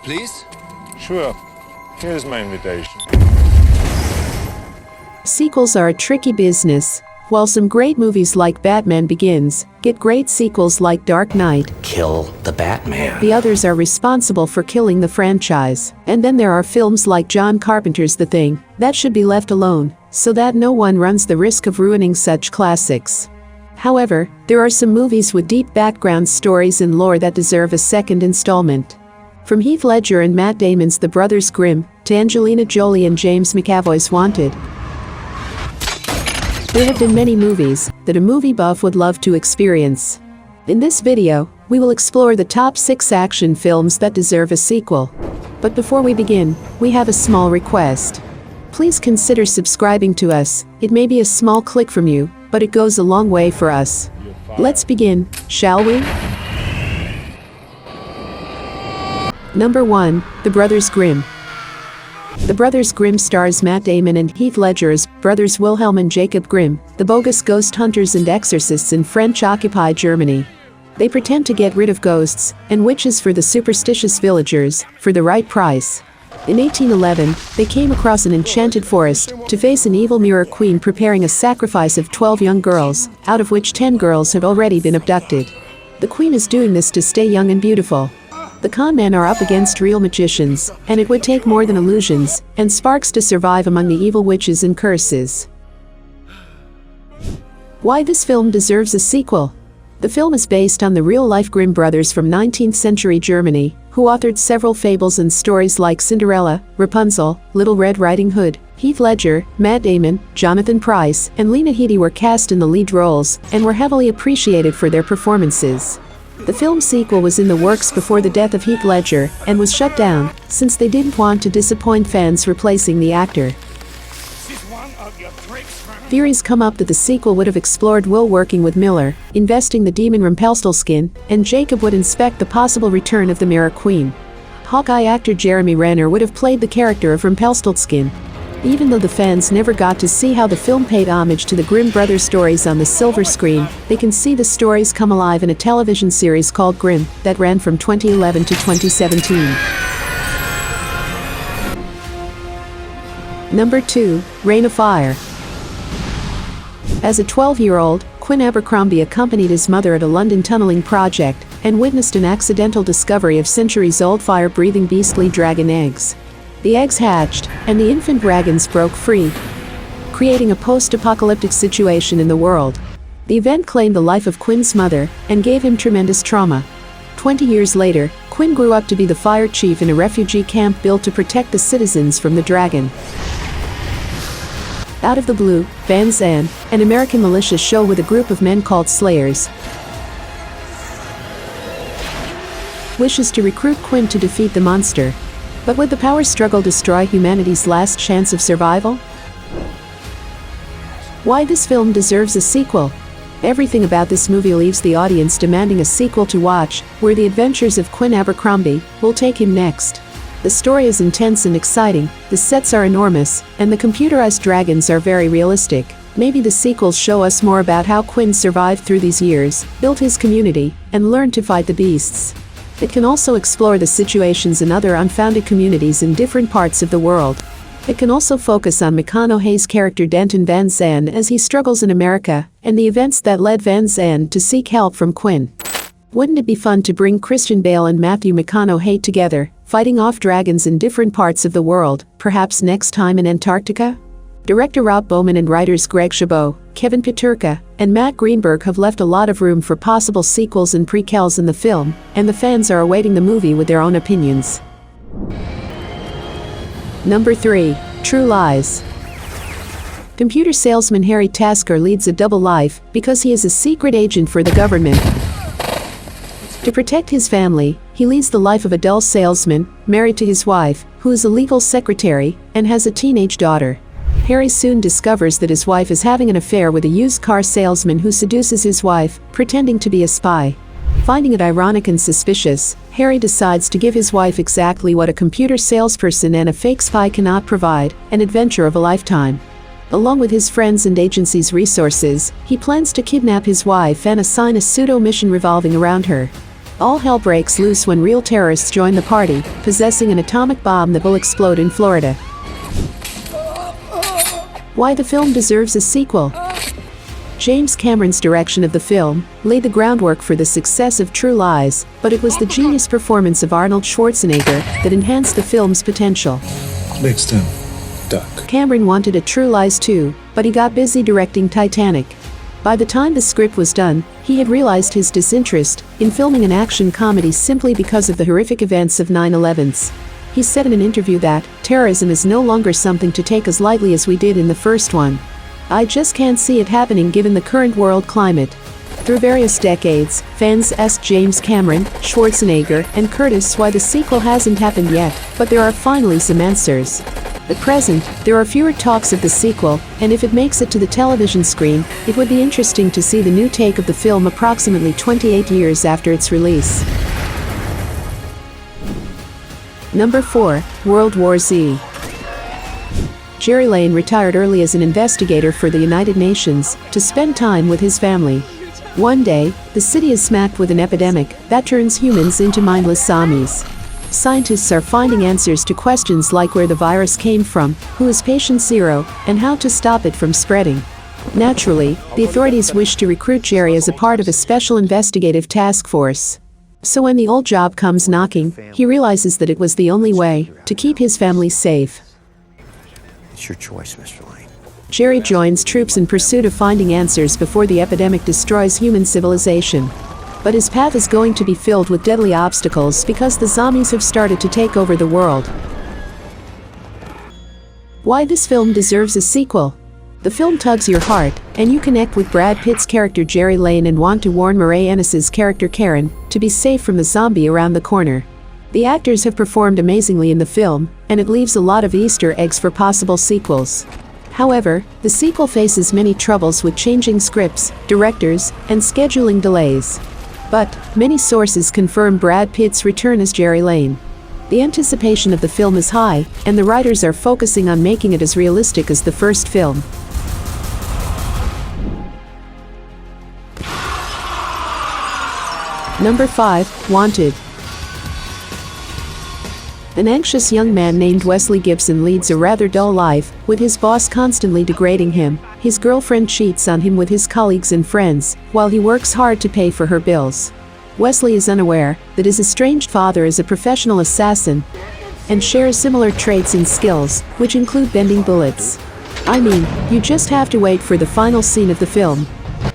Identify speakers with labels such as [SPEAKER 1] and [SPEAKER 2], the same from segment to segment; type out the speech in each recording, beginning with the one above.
[SPEAKER 1] please?
[SPEAKER 2] Sure. Here's my invitation.
[SPEAKER 3] Sequels are a tricky business. While some great movies like Batman Begins get great sequels like Dark Knight,
[SPEAKER 4] Kill the Batman.
[SPEAKER 3] the others are responsible for killing the franchise. And then there are films like John Carpenter's The Thing that should be left alone, so that no one runs the risk of ruining such classics. However, there are some movies with deep background stories and lore that deserve a second installment. From Heath Ledger and Matt Damon's The Brothers Grimm to Angelina Jolie and James McAvoy's Wanted, there have been many movies that a movie buff would love to experience. In this video, we will explore the top 6 action films that deserve a sequel. But before we begin, we have a small request. Please consider subscribing to us. It may be a small click from you, but it goes a long way for us. Let's begin, shall we? Number 1, The Brothers Grimm. The Brothers Grimm stars Matt Damon and Heath Ledger as brothers Wilhelm and Jacob Grimm, the bogus ghost hunters and exorcists in French-occupied Germany. They pretend to get rid of ghosts and witches for the superstitious villagers for the right price. In 1811, they came across an enchanted forest to face an evil mirror queen preparing a sacrifice of 12 young girls, out of which 10 girls had already been abducted. The queen is doing this to stay young and beautiful. The con men are up against real magicians, and it would take more than illusions and sparks to survive among the evil witches and curses. Why this film deserves a sequel? The film is based on the real-life Grimm brothers from 19th century Germany, who authored several fables and stories like Cinderella, Rapunzel, Little Red Riding Hood. Heath Ledger, Matt Damon, Jonathan Pryce, and Lena Headey were cast in the lead roles and were heavily appreciated for their performances. The film sequel was in the works before the death of Heath Ledger and was shut down since they didn't want to disappoint fans replacing the actor. Theories come up that the sequel would have explored Will working with Miller, investing the demon Rumpelstiltskin, and Jacob would inspect the possible return of the Mirror Queen. Hawkeye actor Jeremy Renner would have played the character of Rumpelstiltskin. Even though the fans never got to see how the film paid homage to the Grimm brothers' stories on the silver screen, they can see the stories come alive in a television series called Grimm that ran from 2011 to 2017. Number 2, Reign of Fire. As a 12-year-old, Quinn Abercrombie accompanied his mother at a London tunneling project and witnessed an accidental discovery of centuries-old fire-breathing beastly dragon eggs. The eggs hatched, and the infant dragons broke free, creating a post-apocalyptic situation in the world. The event claimed the life of Quinn's mother and gave him tremendous trauma. 20 years later, Quinn grew up to be the fire chief in a refugee camp built to protect the citizens from the dragon. Out of the blue, Van Zandt, an American militia show with a group of men called Slayers, wishes to recruit Quinn to defeat the monster. But would the power struggle destroy humanity's last chance of survival? Why this film deserves a sequel? Everything about this movie leaves the audience demanding a sequel to watch, where the adventures of Quinn Abercrombie will take him next. The story is intense and exciting, the sets are enormous, and the computerized dragons are very realistic. Maybe the sequels show us more about how Quinn survived through these years, built his community, and learned to fight the beasts. It can also explore the situations in other unfounded communities in different parts of the world. It can also focus on McConaughey's character Denton Van Zandt as he struggles in America, and the events that led Van Zandt to seek help from Quinn. Wouldn't it be fun to bring Christian Bale and Matthew McConaughey together, fighting off dragons in different parts of the world, perhaps next time in Antarctica? Director Rob Bowman and writers Greg Chabot, Kevin Peterka, and Matt Greenberg have left a lot of room for possible sequels and prequels in the film, and the fans are awaiting the movie with their own opinions. Number 3, True Lies. Computer salesman Harry Tasker leads a double life because he is a secret agent for the government. To protect his family, he leads the life of a dull salesman, married to his wife, who is a legal secretary, and has a teenage daughter. Harry soon discovers that his wife is having an affair with a used car salesman who seduces his wife, pretending to be a spy. Finding it ironic and suspicious, Harry decides to give his wife exactly what a computer salesperson and a fake spy cannot provide, an adventure of a lifetime. Along with his friends and agency's resources, he plans to kidnap his wife and assign a pseudo-mission revolving around her. All hell breaks loose when real terrorists join the party, possessing an atomic bomb that will explode in Florida. Why the film deserves a sequel? James Cameron's direction of the film laid the groundwork for the success of True Lies, but it was the genius performance of Arnold Schwarzenegger that enhanced the film's potential.
[SPEAKER 1] Next time, duck.
[SPEAKER 3] Cameron wanted a True Lies 2, but he got busy directing Titanic. By the time the script was done, he had realized his disinterest in filming an action comedy simply because of the horrific events of 9/11. He said in an interview that, "Terrorism is no longer something to take as lightly as we did in the first one. I just can't see it happening given the current world climate." Through various decades, fans asked James Cameron, Schwarzenegger, and Curtis why the sequel hasn't happened yet, but there are finally some answers. At present, there are fewer talks of the sequel, and if it makes it to the television screen, it would be interesting to see the new take of the film approximately 28 years after its release. Number 4, World War Z. Jerry Lane retired early as an investigator for the United Nations to spend time with his family. One day, the city is smacked with an epidemic that turns humans into mindless zombies. Scientists are finding answers to questions like where the virus came from, who is patient zero, and how to stop it from spreading. Naturally, the authorities wish to recruit Jerry as a part of a special investigative task force. So when the old job comes knocking, he realizes that it was the only way to keep his family safe.
[SPEAKER 4] It's your choice, Mr. Lane.
[SPEAKER 3] Jerry joins troops in pursuit of finding answers before the epidemic destroys human civilization. But his path is going to be filled with deadly obstacles because the zombies have started to take over the world. Why this film deserves a sequel? The film tugs your heart, and you connect with Brad Pitt's character Jerry Lane and want to warn Mairead Ennis's character Karen to be safe from the zombie around the corner. The actors have performed amazingly in the film, and it leaves a lot of Easter eggs for possible sequels. However, the sequel faces many troubles with changing scripts, directors, and scheduling delays. But many sources confirm Brad Pitt's return as Jerry Lane. The anticipation of the film is high, and the writers are focusing on making it as realistic as the first film. Number 5, Wanted. An anxious young man named Wesley Gibson leads a rather dull life, with his boss constantly degrading him. His girlfriend cheats on him with his colleagues and friends, while he works hard to pay for her bills. Wesley is unaware that his estranged father is a professional assassin and shares similar traits and skills, which include bending bullets. I mean, you just have to wait for the final scene of the film.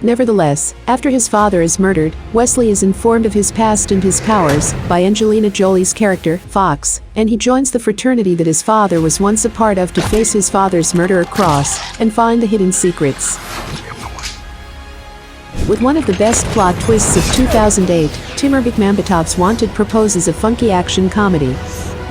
[SPEAKER 3] Nevertheless, after his father is murdered, Wesley is informed of his past and his powers by Angelina Jolie's character, Fox, and he joins the fraternity that his father was once a part of to face his father's murder across and find the hidden secrets. With one of the best plot twists of 2008, Timur Bekmambetov's Wanted proposes a funky action comedy.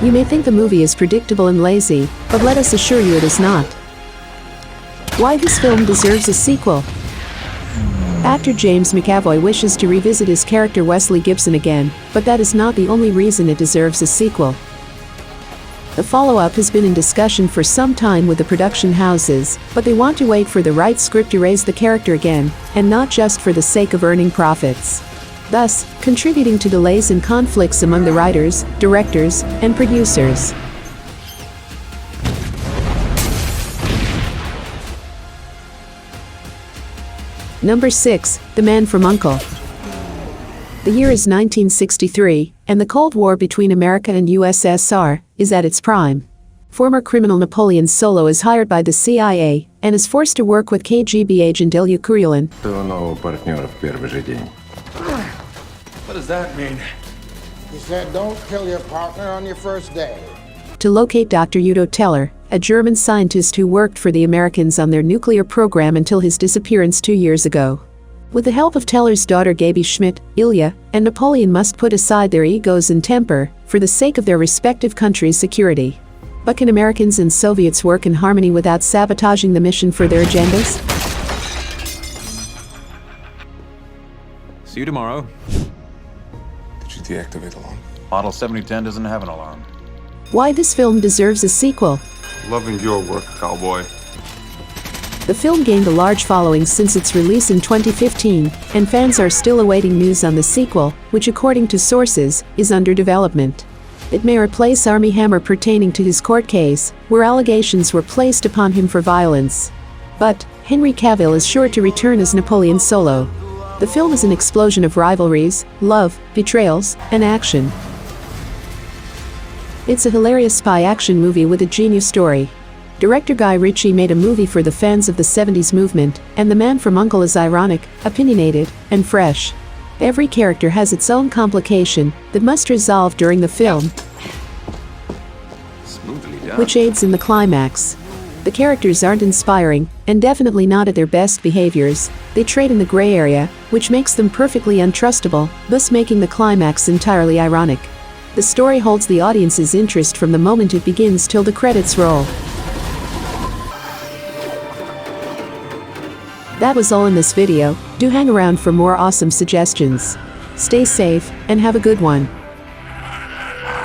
[SPEAKER 3] You may think the movie is predictable and lazy, but let us assure you it is not. Why this film deserves a sequel? Actor James McAvoy wishes to revisit his character Wesley Gibson again, but that is not the only reason it deserves a sequel. The follow-up has been in discussion for some time with the production houses, but they want to wait for the right script to raise the character again, and not just for the sake of earning profits. Thus, contributing to delays and conflicts among the writers, directors, and producers. Number 6, The Man from U.N.C.L.E. The year is 1963, and the Cold War between America and USSR is at its prime. Former criminal Napoleon Solo is hired by the CIA and is forced to work with KGB agent Ilya Kurylin.
[SPEAKER 5] What does that mean?
[SPEAKER 6] He said, don't kill your partner on your first day.
[SPEAKER 3] To locate Dr. Udo Teller, a German scientist who worked for the Americans on their nuclear program until his disappearance 2 years ago. With the help of Teller's daughter Gaby Schmidt, Ilya and Napoleon must put aside their egos and temper for the sake of their respective countries' security. But can Americans and Soviets work in harmony without sabotaging the mission for their agendas?
[SPEAKER 5] See you tomorrow.
[SPEAKER 1] Did you deactivate alarm?
[SPEAKER 5] Model 7010 doesn't have an alarm.
[SPEAKER 3] Why this film deserves a sequel?
[SPEAKER 1] Loving your work, cowboy.
[SPEAKER 3] The film gained a large following since its release in 2015, and fans are still awaiting news on the sequel, which according to sources, is under development. It may replace Armie Hammer pertaining to his court case, where allegations were placed upon him for violence. But Henry Cavill is sure to return as Napoleon Solo. The film is an explosion of rivalries, love, betrayals, and action. It's a hilarious spy action movie with a genius story. Director Guy Ritchie made a movie for the fans of the 70s movement, and The Man from U.N.C.L.E. is ironic, opinionated, and fresh. Every character has its own complication that must resolve during the film,
[SPEAKER 5] Smoothly done.
[SPEAKER 3] which aids in the climax. The characters aren't inspiring, and definitely not at their best behaviors. They trade in the gray area, which makes them perfectly untrustable, thus making the climax entirely ironic. The story holds the audience's interest from the moment it begins till the credits roll. That was all in this video. Do hang around for more awesome suggestions. Stay safe, and have a good one.